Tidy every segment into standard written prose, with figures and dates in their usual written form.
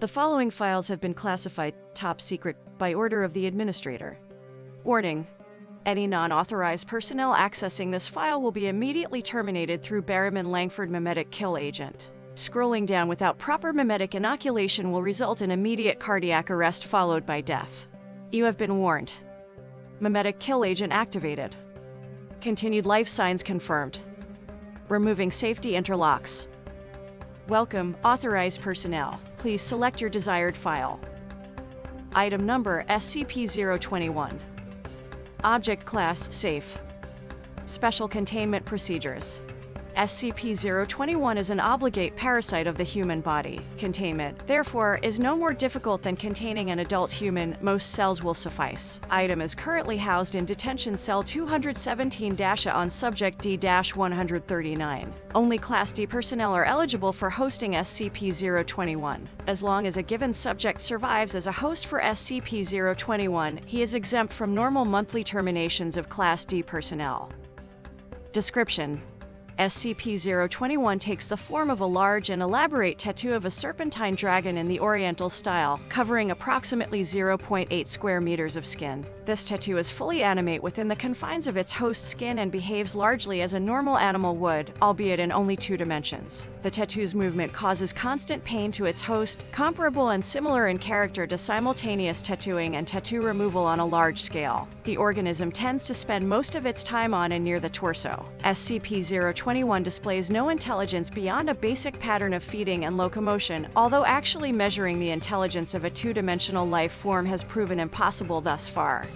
The following files have been classified top secret by order of the administrator. Warning: any non-authorized personnel accessing this file will be immediately terminated through Wyrm and Langford mimetic kill agent. Scrolling down without proper mimetic inoculation will result in immediate cardiac arrest followed by death. You have been warned. Mimetic kill agent activated. Continued life signs confirmed. Removing safety interlocks. Welcome, authorized personnel. Please select your desired file. Item number SCP-021. Object class safe. Special containment procedures. SCP-021 is an obligate parasite of the human body. Containment, therefore, is no more difficult than containing an adult human. Most cells will suffice. Item is currently housed in Detention Cell 217-A on Subject D-139. Only Class D personnel are eligible for hosting SCP-021. As long as a given subject survives as a host for SCP-021, he is exempt from normal monthly terminations of Class D personnel. Description: SCP-021 takes the form of a large and elaborate tattoo of a serpentine dragon in the Oriental style, covering approximately 0.8 square meters of skin. This tattoo is fully animate within the confines of its host skin and behaves largely as a normal animal would, albeit in only 2 dimensions. The tattoo's movement causes constant pain to its host, comparable and similar in character to simultaneous tattooing and tattoo removal on a large scale. The organism tends to spend most of its time on and near the torso. SCP-021 displays no intelligence beyond a basic pattern of feeding and locomotion, although actually measuring the intelligence of a 2-dimensional life form has proven impossible thus far.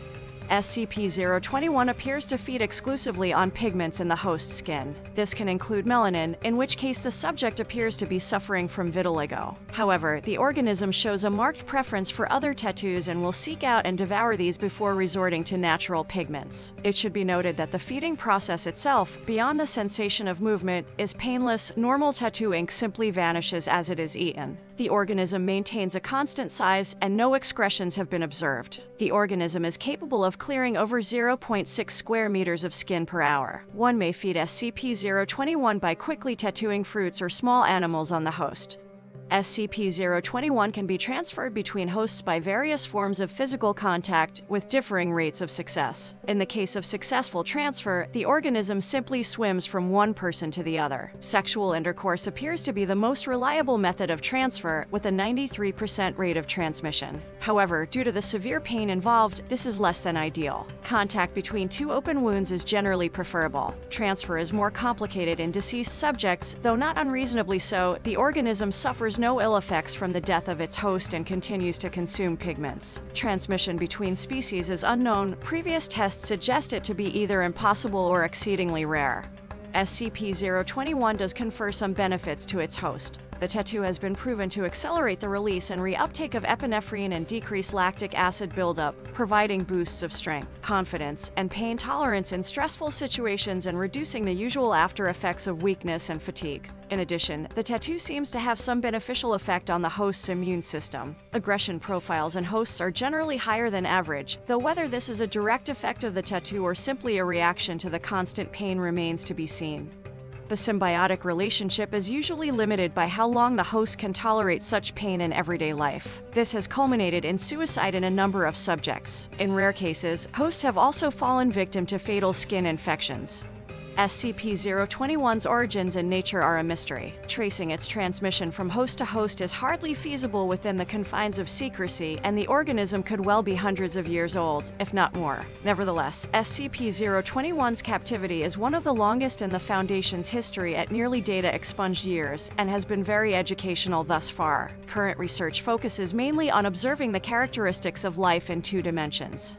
SCP-021 appears to feed exclusively on pigments in the host skin. This can include melanin, in which case the subject appears to be suffering from vitiligo. However, the organism shows a marked preference for other tattoos and will seek out and devour these before resorting to natural pigments. It should be noted that the feeding process itself, beyond the sensation of movement, is painless. Normal tattoo ink simply vanishes as it is eaten. The organism maintains a constant size and no excretions have been observed. The organism is capable of clearing over 0.6 square meters of skin per hour. One may feed SCP-021 by quickly tattooing fruits or small animals on the host. SCP-021 can be transferred between hosts by various forms of physical contact with differing rates of success. In the case of successful transfer, the organism simply swims from one person to the other. Sexual intercourse appears to be the most reliable method of transfer, with a 93% rate of transmission. However, due to the severe pain involved, this is less than ideal. Contact between 2 open wounds is generally preferable. Transfer is more complicated in deceased subjects, though not unreasonably so. The organism suffers no ill effects from the death of its host and continues to consume pigments. Transmission between species is unknown. Previous tests suggest it to be either impossible or exceedingly rare. SCP-021 does confer some benefits to its host. The tattoo has been proven to accelerate the release and reuptake of epinephrine and decrease lactic acid buildup, providing boosts of strength, confidence, and pain tolerance in stressful situations and reducing the usual after effects of weakness and fatigue. In addition, the tattoo seems to have some beneficial effect on the host's immune system. Aggression profiles in hosts are generally higher than average, though whether this is a direct effect of the tattoo or simply a reaction to the constant pain remains to be seen. The symbiotic relationship is usually limited by how long the host can tolerate such pain in everyday life. This has culminated in suicide in a number of subjects. In rare cases, hosts have also fallen victim to fatal skin infections. SCP-021's origins and nature are a mystery. Tracing its transmission from host to host is hardly feasible within the confines of secrecy, and the organism could well be hundreds of years old, if not more. Nevertheless, SCP-021's captivity is one of the longest in the Foundation's history at nearly data-expunged years, and has been very educational thus far. Current research focuses mainly on observing the characteristics of life in 2 dimensions.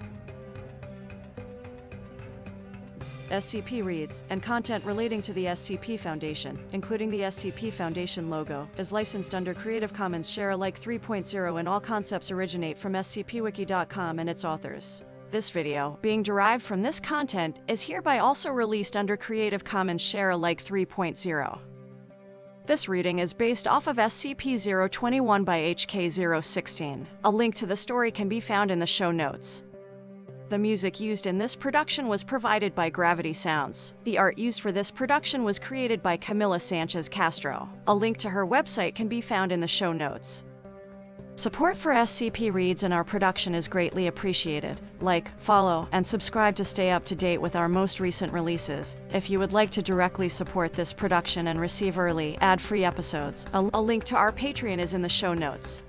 SCP reads, and content relating to the SCP Foundation, including the SCP Foundation logo, is licensed under Creative Commons Share-alike 3.0 and all concepts originate from scpwiki.com and its authors. This video, being derived from this content, is hereby also released under Creative Commons Share-alike 3.0. This reading is based off of SCP-021 by HK016. A link to the story can be found in the show notes. The music used in this production was provided by Gravity Sounds. The art used for this production was created by Camila Sanchez Castro. A link to her website can be found in the show notes. Support for SCP Reads and our production is greatly appreciated. Like, follow, and subscribe to stay up to date with our most recent releases. If you would like to directly support this production and receive early, ad-free episodes, a link to our Patreon is in the show notes.